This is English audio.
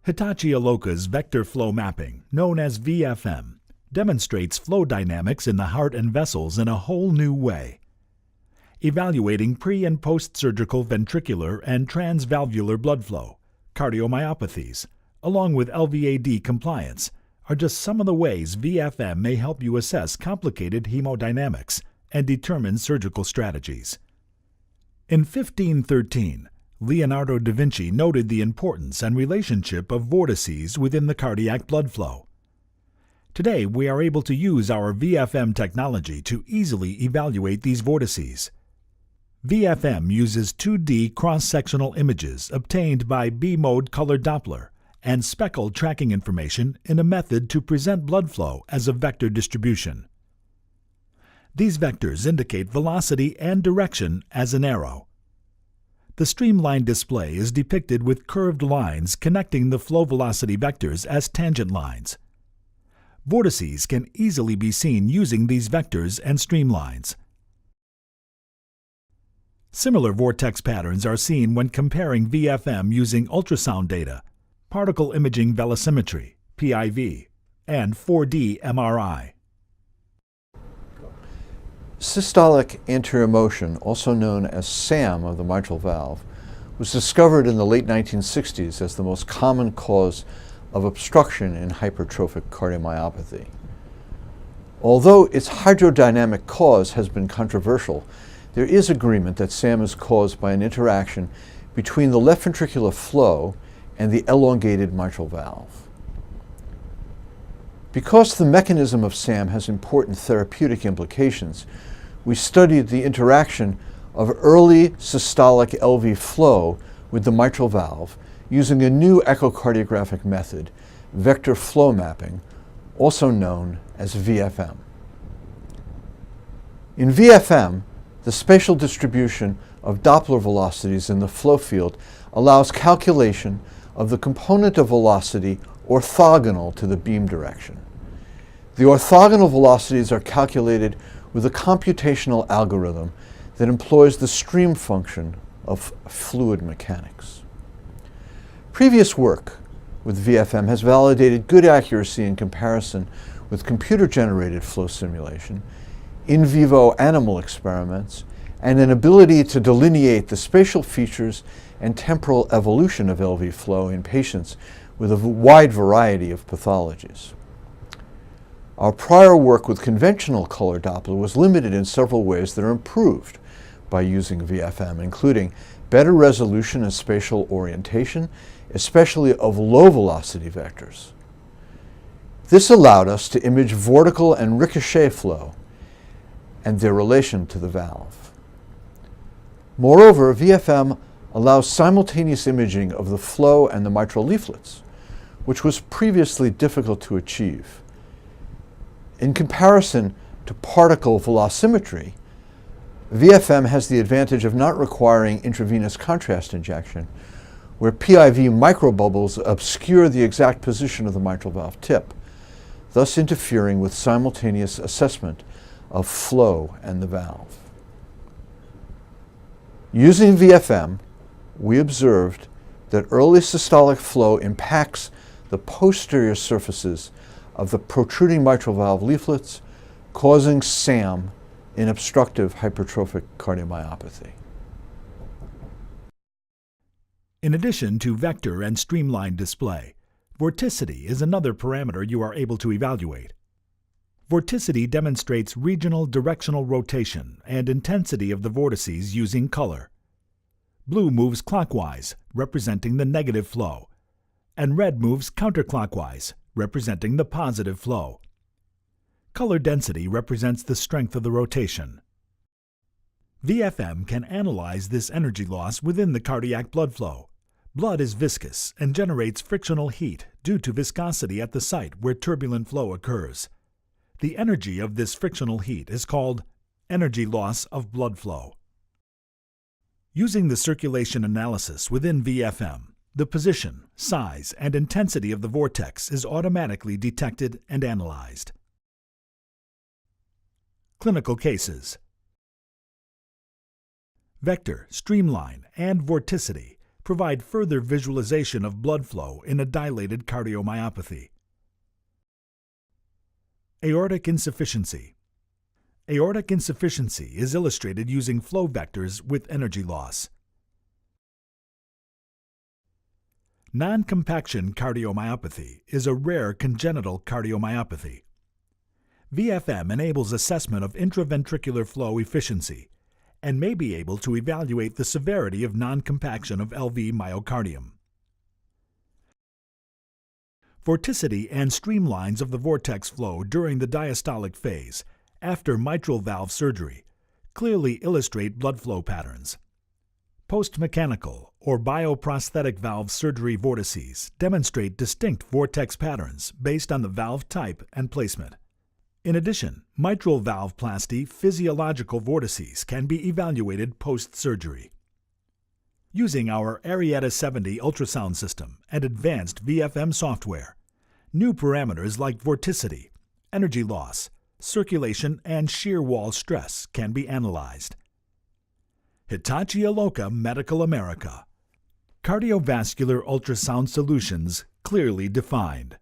Hitachi Aloka's vector flow mapping, known as VFM, demonstrates flow dynamics in the heart and vessels in a whole new way. Evaluating pre- and post-surgical ventricular and transvalvular blood flow, cardiomyopathies, along with LVAD compliance, are just some of the ways VFM may help you assess complicated hemodynamics and determine surgical strategies. In 1513, Leonardo da Vinci noted the importance and relationship of vortices within the cardiac blood flow. Today, we are able to use our VFM technology to easily evaluate these vortices. VFM uses 2D cross-sectional images obtained by B-mode color Doppler and speckled tracking information in a method to present blood flow as a vector distribution. These vectors indicate velocity and direction as an arrow. The streamlined display is depicted with curved lines connecting the flow velocity vectors as tangent lines. Vortices can easily be seen using these vectors and streamlines. Similar vortex patterns are seen when comparing VFM using ultrasound data, particle imaging velocimetry, PIV, and 4D MRI. Systolic anterior motion, also known as SAM of the mitral valve, was discovered in the late 1960s as the most common cause of obstruction in hypertrophic cardiomyopathy. Although its hydrodynamic cause has been controversial, there is agreement that SAM is caused by an interaction between the left ventricular flow and the elongated mitral valve. Because the mechanism of SAM has important therapeutic implications, we studied the interaction of early systolic LV flow with the mitral valve using a new echocardiographic method, vector flow mapping, also known as VFM. In VFM, the spatial distribution of Doppler velocities in the flow field allows calculation of the component of velocity orthogonal to the beam direction. The orthogonal velocities are calculated with a computational algorithm that employs the stream function of fluid mechanics. Previous work with VFM has validated good accuracy in comparison with computer-generated flow simulation, in vivo animal experiments, and an ability to delineate the spatial features and temporal evolution of LV flow in patients with a wide variety of pathologies. Our prior work with conventional color Doppler was limited in several ways that are improved by using VFM, including better resolution and spatial orientation, especially of low velocity vectors. This allowed us to image vortical and ricochet flow and their relation to the valve. Moreover, VFM allows simultaneous imaging of the flow and the mitral leaflets, which was previously difficult to achieve. In comparison to particle velocimetry, VFM has the advantage of not requiring intravenous contrast injection, where PIV microbubbles obscure the exact position of the mitral valve tip, thus interfering with simultaneous assessment of flow and the valve. Using VFM, we observed that early systolic flow impacts the posterior surfaces of the protruding mitral valve leaflets, causing SAM in obstructive hypertrophic cardiomyopathy. In addition to vector and streamlined display, vorticity is another parameter you are able to evaluate. Vorticity demonstrates regional directional rotation and intensity of the vortices using color. Blue moves clockwise, representing the negative flow, and red moves counterclockwise, representing the positive flow. Color density represents the strength of the rotation. VFM can analyze this energy loss within the cardiac blood flow. Blood is viscous and generates frictional heat due to viscosity at the site where turbulent flow occurs. The energy of this frictional heat is called energy loss of blood flow. Using the circulation analysis within VFM, the position, size, and intensity of the vortex is automatically detected and analyzed. Clinical cases. Vector, streamline, and vorticity provide further visualization of blood flow in a dilated cardiomyopathy. Aortic insufficiency. Aortic insufficiency is illustrated using flow vectors with energy loss. Non-compaction cardiomyopathy is a rare congenital cardiomyopathy. VFM enables assessment of intraventricular flow efficiency and may be able to evaluate the severity of non-compaction of LV myocardium. Vorticity and streamlines of the vortex flow during the diastolic phase after mitral valve surgery clearly illustrate blood flow patterns. Post-mechanical or bioprosthetic valve surgery vortices demonstrate distinct vortex patterns based on the valve type and placement. In addition, mitral valvoplasty physiological vortices can be evaluated post-surgery. Using our ARIETTA70 ultrasound system and advanced VFM software, new parameters like vorticity, energy loss, circulation, and shear wall stress can be analyzed. Hitachi Aloka Medical America. Cardiovascular ultrasound solutions clearly defined.